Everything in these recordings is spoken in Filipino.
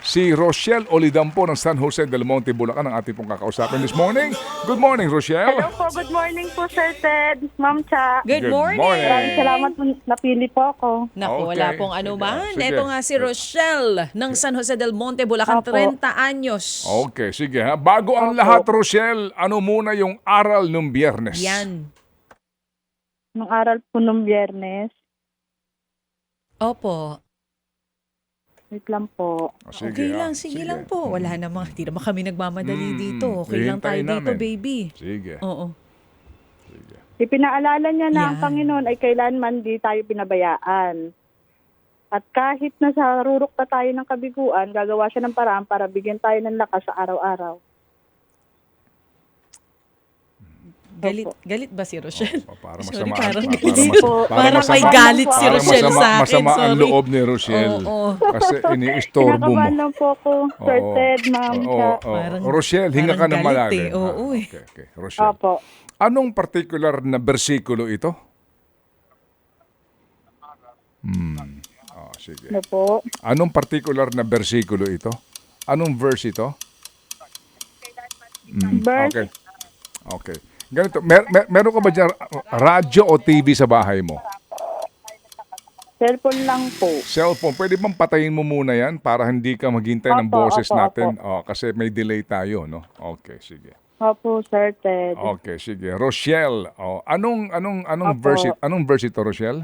Si Rochelle Olidampo ng San Jose del Monte, Bulacan ang ating pong kakausapin this morning. Good morning, Rochelle. Hello po, good morning po, Sir Ted, Ma'am Cha. Good Good morning. morning. Maraming salamat po, napili po ako. Naku, Okay. wala pong anuman. Sige. Ito nga si Rochelle ng San Jose del Monte, Bulacan, Opo. 30 anyos. Okay, sige ha. Bago ang Opo. lahat, Rochelle, ano muna yung aral nung Biyernes? Yan. Nung aral po nung Biyernes, Opo. wait lang po. Sige, Okay ha. lang, sige lang po. Wala namang, di naman kami nagmamadali dito. Okay lang tayo hihintayin dito, namin. baby. Sige. Oo. Ipinaalala niya na ang Yan. Panginoon ay kailanman di tayo pinabayaan. At kahit nasa rurok na tayo ng kabiguan, gagawa siya ng paraan para bigyan tayo ng lakas sa araw-araw. Galit ba si Rochelle? Para Sorry, masama, parang para galit. masama- Parang may masama- galit si para Rochelle masama- sa akin. Masama ang Sorry. loob ni Rochelle. Oo. Kasi iniistorbo mo. Kinakabahan lang po ako, Sir Oo. Ted, Ma'am Oo, Cha. oo. Parang- Rochelle, hinga ka parang ng galit malalim. eh. Oo, Ha? eh. Okay. Rochelle, Opo. anong particular na bersikulo ito? Sige. Ano po? Anong particular na bersikulo ito? Anong verse ito? Verse, Okay. Ganito, meron ka ba dyan radyo o TV sa bahay mo? cellphone lang po. Cellphone, pwede bang patayin mo muna yan para hindi ka maghintay ng Opo, boses opo, natin? Oh, kasi may delay tayo, no? Okay, sige. Opo, Sir Ted. Okay, sige. Rochelle, anong Opo. verse ito, Rochelle?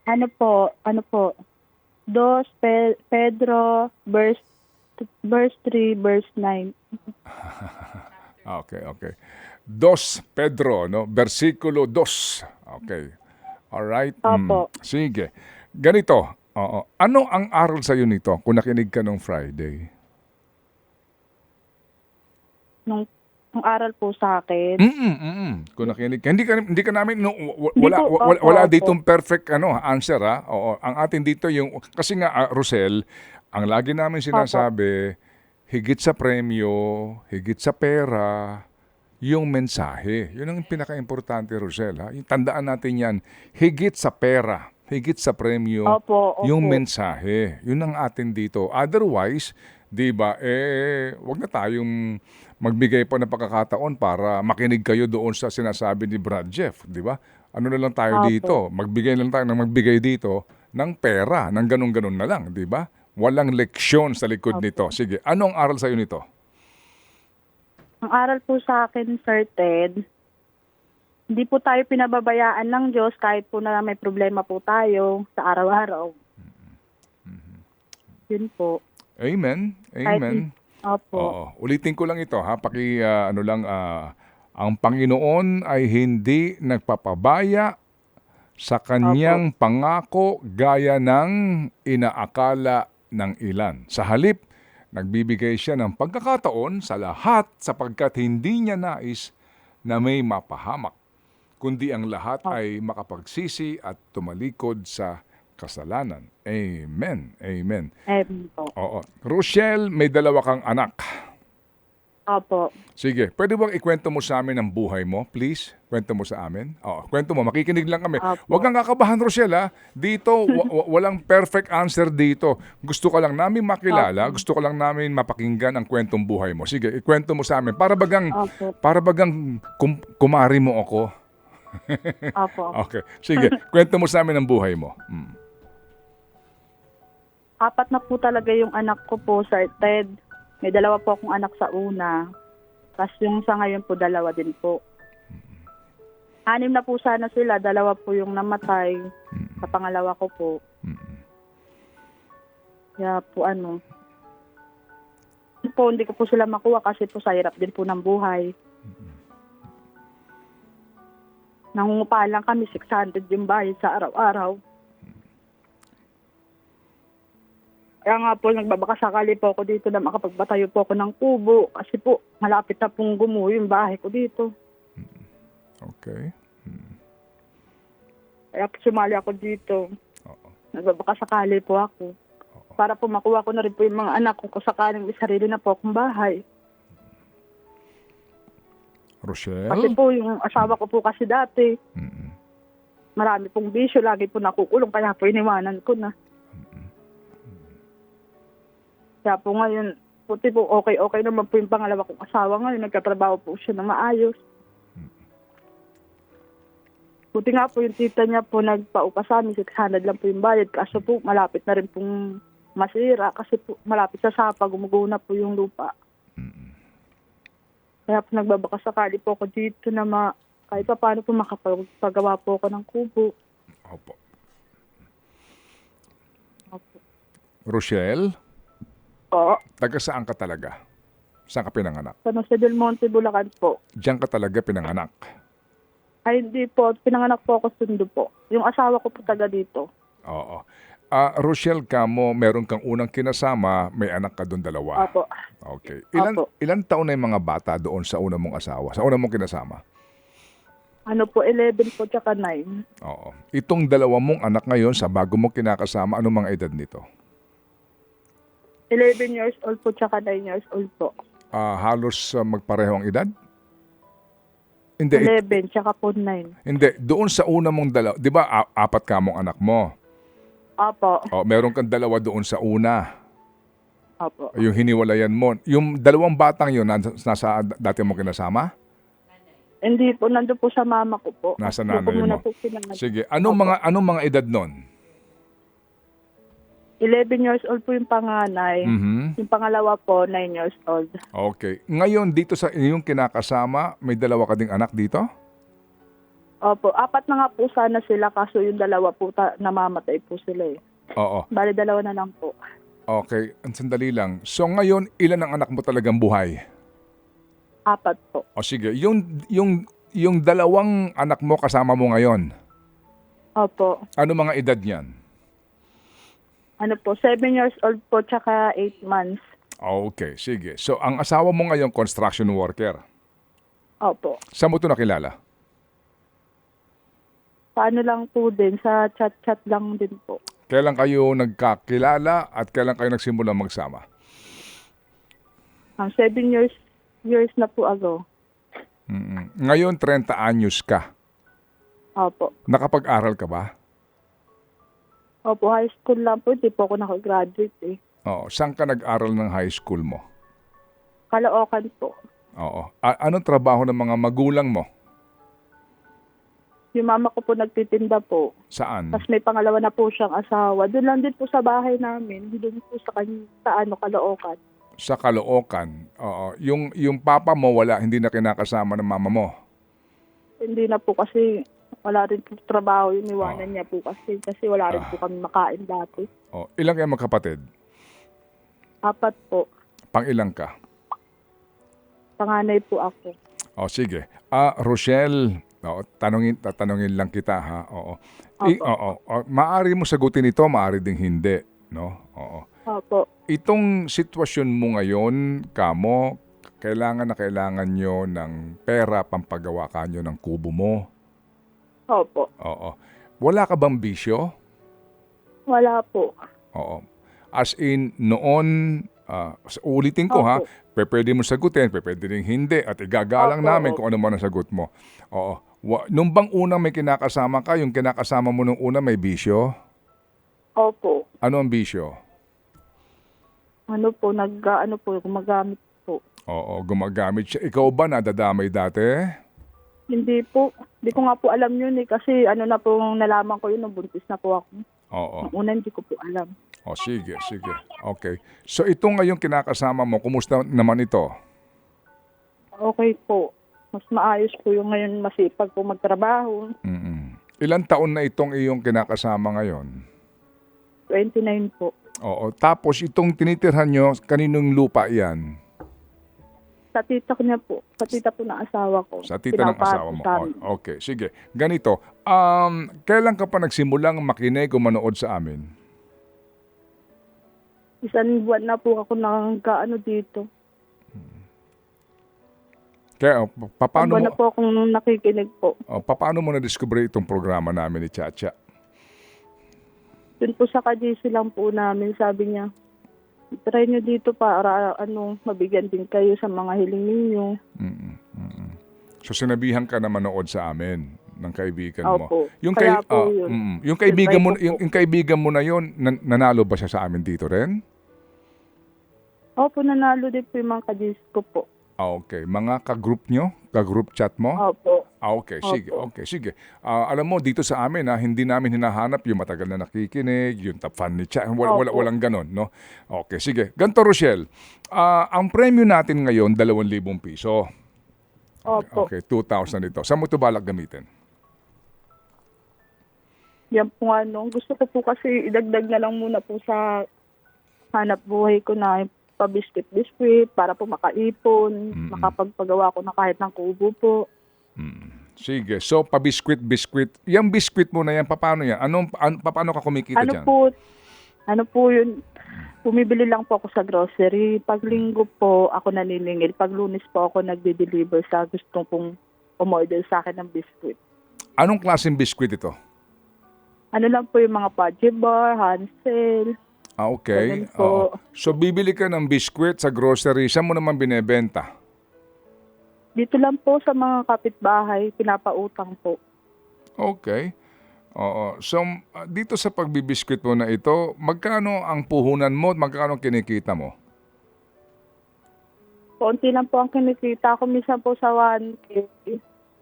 Ano po? 2 Pedro, verse 3, verse 9. Okay. 2 Pedro, no? Versikulo 2. Okay. All right. Opo. Sige. Ganito. Oo. Ano ang aral sa iyo nito kung nakinig ka nung Friday? Nung aral po sa akin. Kung nakinig ka, hindi ka namin no, Hindi wala po, wala, opo, wala opo. ditong perfect answer ha. Oo, ang atin dito yung kasi nga Rosel, ang lagi namin sinasabi, higit sa premyo, higit sa pera, yung mensahe. Yun ang pinaka-importante, Rosel. Ha? Yung tandaan natin yan, higit sa pera, higit sa premyo, Opo. yung mensahe. Yun ang atin dito. Otherwise, di ba, wag na tayong magbigay pa ng pagkakataon para makinig kayo doon sa sinasabi ni Brad Jeff, di ba? Ano na lang tayo Opo. dito? Magbigay na lang tayo ng magbigay dito ng pera, ng ganun-ganun na lang, di ba? Walang leksyon sa likod nito. Sige, anong aral sa'yo nito? Ang aral po sa akin, Sir Ted, hindi po tayo pinababayaan ng Diyos kahit po na may problema po tayo sa araw-araw. Yun po. Amen. Amen. Opo. Oo. Ulitin ko lang ito ha. Ang Panginoon ay hindi nagpapabaya sa kanyang pangako gaya ng inaakala ng ilan. Sa halip, nagbibigay siya ng pagkakataon sa lahat sapagkat hindi niya nais na may mapahamak, kundi ang lahat ay makapagsisi at tumalikod sa kasalanan. Amen. Amen. Po. Oo. Rochelle, may 2 kang anak. Opo. Sige, pwede bang ikwento mo sa amin ang buhay mo, please? Kwento mo sa amin. Oo, kwento mo, makikinig lang kami. Opo. Huwag kang kakabahan, Rochelle, ha? Dito, walang perfect answer dito. Gusto ka lang namin makilala, gusto ka lang namin mapakinggan ang kwentong buhay mo. Sige, ikwento mo sa amin. Para bagang kumari mo ako. Opo. Okay, sige, kwento mo sa amin ang buhay mo. 4 na po talaga yung anak ko po, Sir Ted. May 2 po akong anak sa una. Tapos yung sa ngayon po, 2 din po. 6 na po sana sila, 2 po yung namatay. Sa pangalawa ko po. Kaya po hindi ko po sila makuha kasi po sa hirap din po ng buhay. Nangungupahan lang kami, 600 yung bayad sa araw-araw. Kaya nga po, nagbabaka sakali po ako dito na makapagbatayo po ako ng kubo. Kasi po, malapit na pong gumuho yung bahay ko dito. Okay. Kaya po sumali ako dito. Nagbabaka sakali po ako. Para po makuha ko na rin po yung mga anak ko kung sakaling may sarili na po akong bahay. Rochelle? Kasi po, yung asawa ko po kasi dati, marami pong bisyo, lagi po nakukulong, kaya po iniwanan ko na. Kaya po ngayon, puti po okay naman po yung pangalawa kong asawa ngayon. Nagkatrabaho po siya na maayos. Buti nga po yung tita niya po nagpaupa sa amin, 600 lang po yung bayad. Kaso po malapit na rin pong masira kasi po malapit sa sapa, gumugo na po yung lupa. Kaya po nagbabaka sakali po ako dito na kahit pa paano po makapagawa po ako ng kubo. Opo. Opo. Rochelle, Po, taga saan ka talaga? Saan ka pinanganak? sa Jose del Monte, Bulacan po. Diyan ka talaga pinanganak? Ay hindi po, pinanganak po ako Sundo po. Yung asawa ko po taga dito. Oo. Rochelle, kamo, meron kang unang kinasama, may anak ka doon dalawa. Opo. Okay. Opo. Ilan taon na yung mga bata doon sa una mong asawa? Sa una mong kinasama? Ano po, 11 po tsaka 9. Oo. Itong dalawa mong anak ngayon sa bago mong kinakasama, anong mga edad nito? 11 years old po tsaka 9 years old po. Halos magpareho ang edad? Hindi. 11 tsaka po 9. Hindi. Doon sa una mong dalawa, di ba apat ka mong anak mo? Opo. Meron kang dalawa doon sa una. Opo. Yung hiniwalayan mo. Yung dalawang batang yun, nasa dati mong kinasama? Hindi po, nandun po sa mama ko po. Nasa Hindi ko nanay muna mo. po pinanganak. Sige. Anong mga edad nun? 11 years old po yung panganay. Mhm. Yung pangalawa po, 9 years old. Okay. Ngayon, dito sa inyong kinakasama, may dalawa ka ding anak dito? Opo, 4 na nga po sana sila kaso yung dalawa po namamatay po sila eh. Oo. Bali 2 na lang po. Okay. Ang sandali lang. So ngayon, ilan ang anak mo talagang buhay? 4 po. O sige. Yung dalawang anak mo kasama mo ngayon, Opo. ano mga edad niyan? Ano po, 7 years old po tsaka 8 months. Okay. Sige. So ang asawa mo ngayon, construction worker. Opo. Saan mo ito nakilala? Paano lang po din, sa chat-chat lang din po. Kailan kayo nagkakilala at kailan kayo nagsimula magsama? 7 years na po ago. Ngayon, 30 anyos ka. Opo. Nakapag-aral ka ba? Opo, high school lang po. Hindi po ako nakagraduate eh. Oo. Saan ka nag-aral ng high school mo? Caloocan po. Oo. Anong trabaho ng mga magulang mo? Yung mama ko po nagtitinda po. Saan? Tapos may pangalawa na po siyang asawa. Doon lang din po sa bahay namin. Doon po sa Caloocan. Sa Caloocan. Oo. Yung papa mo hindi na kinakasama ng mama mo. Hindi na po kasi wala rin po trabaho. Iniwanan niya po kasi wala rin po kami makain dati. Oh, ilang kayo magkapatid? 4 po. Pang-ilang ka? Panganay po ako. Oh, sige. Rochelle, tatanungin lang kita ha. Oo. Maari mo sagutin ito, maari ding hindi, no? Oo. Opo. Itong sitwasyon mo ngayon, kamo, kailangan nyo ng pera pampagawa kanyo ng kubo mo. Opo. Oo. Wala ka bang bisyo? Wala po. Oo. As in, noon, ulitin ko ha, Opo. pwede mo sagutin, pwede rin hindi, at igagalang Opo, namin opo. kung ano man ang sagot mo. Oo. Nung bang unang may kinakasama ka, yung kinakasama mo nung una may bisyo? Opo. Ano ang bisyo? Ano po, gumagamit po. Oo, gumagamit siya. Ikaw ba nadadamay dati? Hindi po. Hindi ko nga po alam yun eh. Kasi na po nalaman ko yun, nung buntis na po ako. Oo. Nung una hindi ko po alam. O, sige. Okay. So, ito ngayong kinakasama mo, kumusta naman ito? Okay po. Mas maayos po yung ngayon, masipag po magtrabaho. Ilan taon na itong iyong kinakasama ngayon? 29 po. Oo. Tapos, itong tinitirhan nyo, kaninong lupa yan? Sa tita ko niya po. Sa tita po ng asawa ko. Sa tita ng Pinapahat asawa po mo. sa amin. Okay, sige. Ganito, kailan ka pa nagsimulang makinig o manood sa amin? Isang buwan na po ako dito. Kaya, paano Buwan mo, na po akong nakikinig po. paano mo na-discover itong programa namin ni Chacha? Dun po sa ka-GC lang po namin, sabi niya, try nyo dito para mabigyan din kayo sa mga hiling ninyo. So, sinabihan ka na manood sa amin ng kaibigan mo. Opo. Yung Kaya po yun. yung kaibigan mo, Invite ko po. yung kaibigan mo na yon, nanalo ba siya sa amin dito rin? Opo, nanalo din po yung mga ka-disco po. Okay. Mga ka-group nyo? Ka-group chat mo? Opo. Okay, sige. Opo. Okay, sige. Alam mo, dito sa amin, hindi namin hinahanap yung matagal na nakikinig, yung top fan ni Chat. Opo. Walang ganon, no? Okay, sige. Ganto, Rochelle. Ang premyo natin ngayon, 2,000 piso. Opo. Okay, 2,000 ito. Saan mo ito balak gamitin? Yan po gusto ko po kasi idagdag na lang muna po sa hanap buhay ko na pa-biscuit-biscuit para po makaipon, makapagpagawa ko na kahit ng kubo po. Sige. So, pa-biskwit-biskwit. Yung biskwit mo na yan, paano yan? Paano ka kumikita dyan? Ano po yun, bumibili lang po ako sa grocery. Pag linggo po ako naniningil. Pag Lunes po ako nagde-deliver sa gusto pong umorder sa akin ng biscuit. Anong klaseng biskwit ito? Ano lang po yung mga Pudgy Bar, Hansel. Okay. Ganun po. Oo. So, bibili ka ng biskwit sa grocery. Saan mo naman binebenta? Dito lang po sa mga kapitbahay, pinapautang po. Okay. Oo. So, dito sa pagbibiskwit mo na ito, magkano ang puhunan mo at magkano ang kinikita mo? Konti lang po ang kinikita ko. Minsan po sa 1K.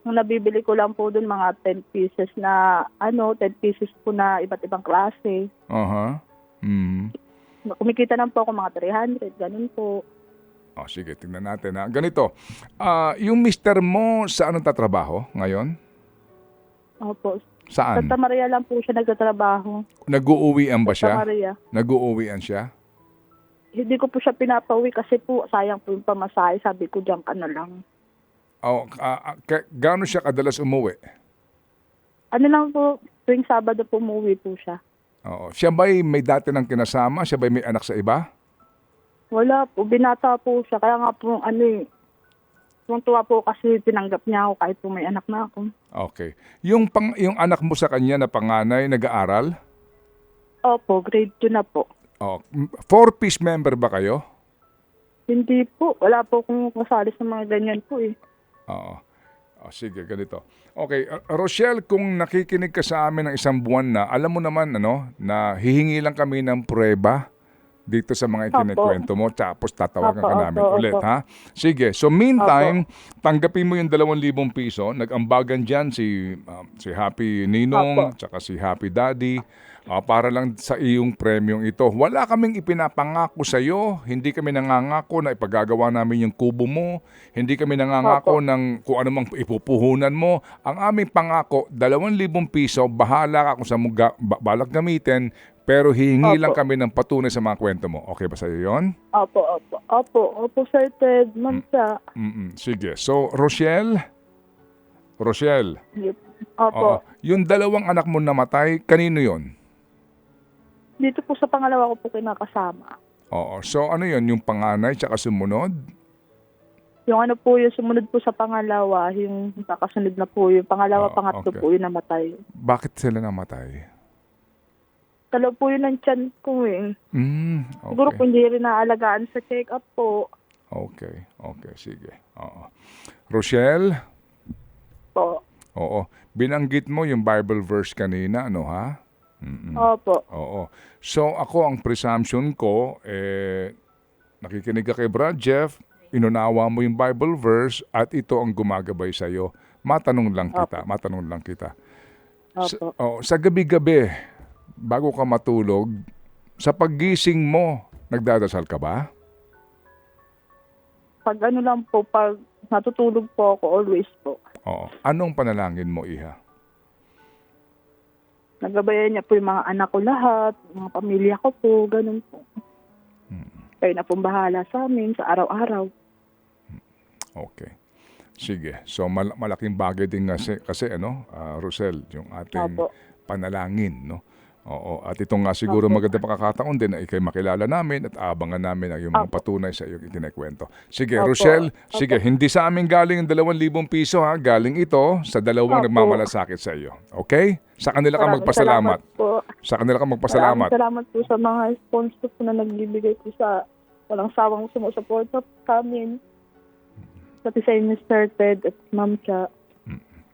Nung nabibili ko lang po dun mga 10 pieces na, 10 pieces po na iba't ibang klase. Aha. Kumikita lang po ako mga 300, ganun po. Sige, tingnan natin ha. Ganito, yung mister mo saan ang tatrabaho ngayon? Opo. Sa Saan? Santa Maria lang po siya nagtatrabaho. Nag-uuwian ba Santa siya? Maria. Nag-uuwian siya? Hindi ko po siya pinapauwi kasi po sayang po yung pamasahe. Sabi ko, diyan ka na lang. Gaano siya kadalas umuwi? Ano lang po, tuwing Sabado po umuwi po siya. Oo. Siya ba'y may dati ng kinasama? Siya ba'y may anak sa iba? Wala po, binata po siya. Kaya nga po, tuwa po kasi tinanggap niya ako kahit po may anak na ako. Okay. Yung anak mo sa kanya na panganay, nag-aaral? Opo, grade 2 na po. 4-piece member ba kayo? Hindi po, wala po akong kasali sa mga ganyan po eh. Oo. Sige, ganito. Okay, Rochelle, kung nakikinig ka sa amin ng isang buwan na, alam mo naman na hihingi lang kami ng prueba dito sa mga ikinikwento mo, tapos tatawagan ka namin ulit, ha? Sige, so meantime, tanggapin mo yung 2,000 piso, nag-ambagan dyan si Happy Ninong, tsaka si Happy Daddy, para lang sa iyong premyong ito. Wala kaming ipinapangako sa iyo, hindi kami nangangako na ipagagawa namin yung kubo mo, hindi kami nangangako ng kung ano mang ipupuhunan mo. Ang aming pangako, 2,000 piso, bahala ka kung saan mo balak gamitin, pero hihingi lang kami ng patunay sa mga kwento mo. Okay ba sa iyo yun? Opo, Sir Ted, ma'am siya. Sige, so Rochelle? Opo. Yung 2 anak mo namatay, kanino yon? Dito po sa pangalawa ko po kinakasama. So ano yon, yung panganay tsaka sumunod? Yung yung sumunod po sa pangalawa, yung kakasunod na po, yung pangalawa, pangatlo po yung namatay. Bakit sila namatay? Talo po yun ng tiyan ko eh. Okay. Siguro po hindi rin naalagaan sa check-up po. Okay, sige. Rochelle? Po. Oo. Binanggit mo yung Bible verse kanina, ano ha? Opo. Oo. So ako, ang presumption ko, nakikinig ka kay Brad Jeff, inunawa mo yung Bible verse at ito ang gumagabay sa'yo. Matanong lang kita. Opo. Sa gabi-gabi, bago ka matulog, sa paggising mo, nagdadasal ka ba? Pag lang po, pag natutulog po ako, always po. Oo. Anong panalangin mo, Iha? Nagabayan niya po yung mga anak ko lahat, mga pamilya ko po, ganun po. Kayo na pong bahala sa amin sa araw-araw. Okay. Sige. So malaking bagay din kasi Rosel, yung ating panalangin, no? Oo. At ito nga siguro maganda pakakataon din na ikay makilala namin at abangan namin ang iyong mga patunay sa iyong ikinikwento. Sige, Rochelle, sige, hindi sa amin galing ang 2,000 piso ha. Galing ito sa dalawang nagmamalasakit sa iyo. Okay? Sa kanila ka magpasalamat. Sa kanila ka magpasalamat. Salamat po sa mga sponsor po na nagbibigay po sa walang sawang sumusuporta sa amin. Pati sa inyo, Sir Ted at Ma'am Cha.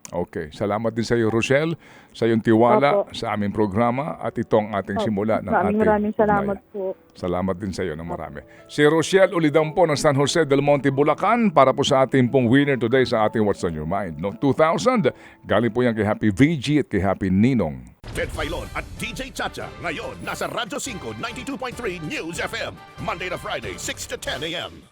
Okay. Salamat din sa iyo, Rochelle, sa iyong tiwala Opo. sa aming programa at ito ang ating simula ng ating Maraming salamat ugnayan. po. Salamat din sa iyo ng marami. Si Rochelle Ulidampo ng San Jose del Monte, Bulacan para po sa ating pong winner today sa ating What's on Your Mind. No? 2,000. Galing po yan kay Happy VG at kay Happy Ninong. Ted Filon at DJ Chacha. Ngayon, nasa Radyo 5, 92.3 News FM. Monday to Friday, 6 to 10 a.m.